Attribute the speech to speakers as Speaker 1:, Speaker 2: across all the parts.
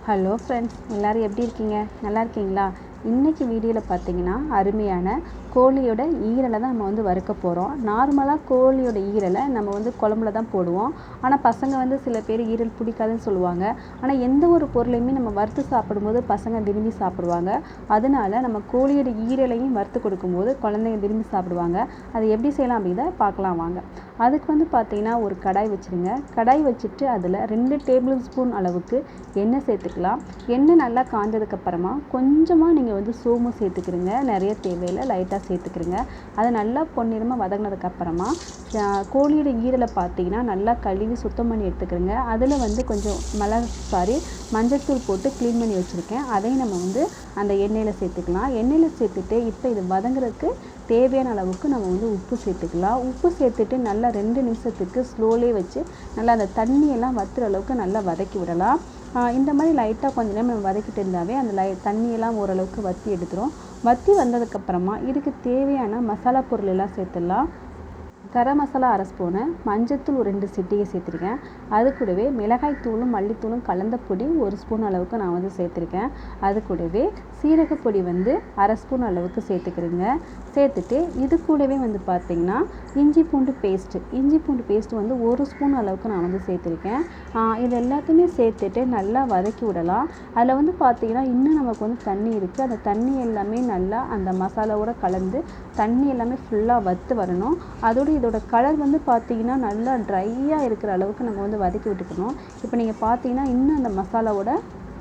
Speaker 1: Hello friends, எல்லோரும் எப்படி இருக்கீங்க? நல்லா இருக்கீங்களா? இன்றைக்கி வீடியோவில் பார்த்தீங்கன்னா அருமையான கோழியோட ஈரலை தான் நம்ம வறுக்க போகிறோம். நார்மலாக கோழியோட ஈரலை நம்ம குழம்புல தான் போடுவோம். ஆனால் பசங்க சில பேர் ஈரல் பிடிக்காதுன்னு சொல்லுவாங்க. ஆனால் எந்த ஒரு பொருளையுமே நம்ம வறுத்து சாப்பிடும்போது பசங்க விரும்பி சாப்பிடுவாங்க. அதனால நம்ம கோழியோட ஈரலையும் வறுத்து கொடுக்கும்போது குழந்தைங்க விரும்பி சாப்பிடுவாங்க. அது எப்படி செய்யலாம் அப்படின்றத பார்க்கலாம் வாங்க. அதுக்கு பார்த்தீங்கன்னா ஒரு கடாய் வச்சுருங்க. கடாய் வச்சுட்டு அதில் 2 டேபிள் ஸ்பூன் அளவுக்கு எண்ணெய் சேர்த்துக்கலாம். எண்ணெய் நல்லா காஞ்சதுக்கப்புறமா கொஞ்சமாக நீங்கள் சோம்பு சேர்த்துக்கிறீங்க. நிறைய தேவையில்லை, லைட்டாக சேர்த்துக்கிறீங்க. அதை நல்லா பொன்னிறமாக வதங்கினதுக்கப்புறமா கோழியோட ஈரலை பார்த்தீங்கன்னா நல்லா கழுவி சுத்தம் பண்ணி எடுத்துக்கிறேங்க. அதில் கொஞ்சம் மஞ்சள்தூள் போட்டு க்ளீன் பண்ணி வச்சுருக்கேன். அதையும் நம்ம அந்த எண்ணெயில் சேர்த்துக்கலாம். எண்ணெயில் சேர்த்துட்டு இப்போ இது வதங்குறதுக்கு தேவையான அளவுக்கு நம்ம உப்பு சேர்த்துக்கலாம். உப்பு சேர்த்துட்டு நல்லா 2 நிமிஷத்துக்கு ஸ்லோலே வச்சு நல்லா அந்த தண்ணியெல்லாம் வற்றுற அளவுக்கு நல்லா வதக்கி விடலாம். இந்த மாதிரி லைட்டாக கொஞ்சம் நேரம் நம்ம வதக்கிட்டு இருந்தாவே அந்த தண்ணியெல்லாம் ஓரளவுக்கு வற்றி எடுத்துரும். வற்றி வந்ததுக்கப்புறமா இதுக்கு தேவையான மசாலா பொருள் எல்லாம் சேர்த்துடலாம். கரம் மசாலா 1/2 ஸ்பூனு, மஞ்சத்தூள் 2 சிட்டிகை சேர்த்துருக்கேன். அது கூடவே மிளகாய் தூளும் மல்லித்தூளும் கலந்த பொடி 1 ஸ்பூன் அளவுக்கு நான் சேர்த்துருக்கேன். அது கூடவே சீரகப்பொடி 1/2 ஸ்பூன் அளவுக்கு சேர்த்துக்கிறேங்க. சேர்த்துட்டு இது கூடவே பார்த்திங்கன்னா இஞ்சி பூண்டு பேஸ்ட்டு 1 ஸ்பூன் அளவுக்கு நான் சேர்த்துருக்கேன். இது எல்லாத்தையுமே சேர்த்துட்டு நல்லா வதக்கி விடலாம். அதில் பார்த்திங்கன்னா இன்னும் நமக்கு தண்ணி இருக்குது. அந்த தண்ணி எல்லாமே நல்லா அந்த மசாலாவோட கலந்து தண்ணி எல்லாமே ஃபுல்லாக வற்று வரணும். அதோடு இதோட கலர் பார்த்திங்கன்னா நல்லா ட்ரையாக இருக்கிற அளவுக்கு நம்ம வதக்கி விட்டுக்கணும். இப்போ நீங்கள் பார்த்தீங்கன்னா இன்னும் அந்த மசாலாவோட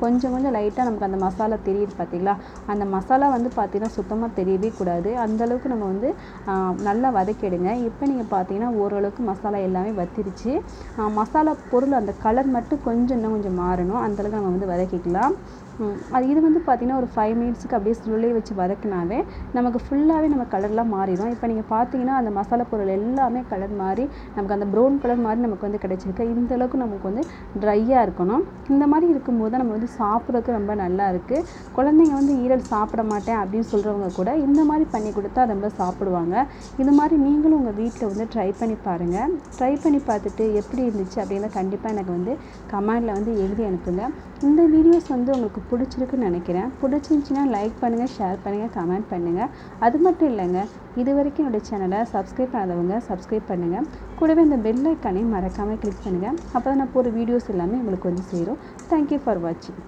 Speaker 1: கொஞ்சம் லைட்டாக நமக்கு அந்த மசாலா தெரியுது பார்த்தீங்களா? அந்த மசாலா பார்த்திங்கன்னா சுத்தமாக தெரியவே கூடாது. அந்தளவுக்கு நம்ம நல்லா வதக்கிடுங்க. இப்போ நீங்கள் பார்த்தீங்கன்னா ஓரளவுக்கு மசாலா எல்லாமே வத்திருச்சு. மசாலா பொருள் அந்த கலர் மட்டும் இன்னும் கொஞ்சம் மாறணும். அந்தளவுக்கு நம்ம வதக்கிக்கலாம். இது பார்த்திங்கன்னா ஒரு 5 மினிட்ஸுக்கு அப்படியே ஸ்லோலே வச்சு வதக்கினாவே நமக்கு ஃபுல்லாகவே நம்ம கலர்லாம் மாறிடும். இப்போ நீங்கள் பார்த்தீங்கன்னா அந்த மசாலா பொருள் எல்லாமே கலர் மாறி நமக்கு அந்த ப்ரௌன் கலர் மாதிரி நமக்கு கிடைச்சிருக்கு. இந்த அளவுக்கு நமக்கு ட்ரையாக இருக்கணும். இந்த மாதிரி இருக்கும்போது தான் நம்ம சாப்பிட்றதுக்கு ரொம்ப நல்லா இருக்குது. குழந்தைங்க ஈரல் சாப்பிட மாட்டேன் அப்படின்னு சொல்கிறவங்க கூட இந்த மாதிரி பண்ணி கொடுத்தா ரொம்ப சாப்பிடுவாங்க. இது மாதிரி நீங்களும் உங்கள் வீட்டில் ட்ரை பண்ணி பாருங்கள். ட்ரை பண்ணி பார்த்துட்டு எப்படி இருந்துச்சு அப்படின்னா கண்டிப்பாக எனக்கு கமெண்டில் எழுதி அனுப்புங்க. இந்த வீடியோஸ் உங்களுக்கு பிடிச்சிருக்குன்னு நினைக்கிறேன். பிடிச்சிருந்துச்சின்னா லைக் பண்ணுங்கள், ஷேர் பண்ணுங்கள், கமெண்ட் பண்ணுங்கள். அது மட்டும் இல்லைங்க, இது வரைக்கும் என்னோடய சேனலை சப்ஸ்கிரைப் பண்ணாதவங்க சப்ஸ்கிரைப் பண்ணுங்கள். கூடவே இந்த பெல் ஐக்கானையும் மறக்காமல் கிளிக் பண்ணுங்கள். அப்போ தான் நான் போகிற வீடியோஸ் எல்லாமே உங்களுக்கு சேரும். தேங்க்யூ ஃபார் வாட்சிங்.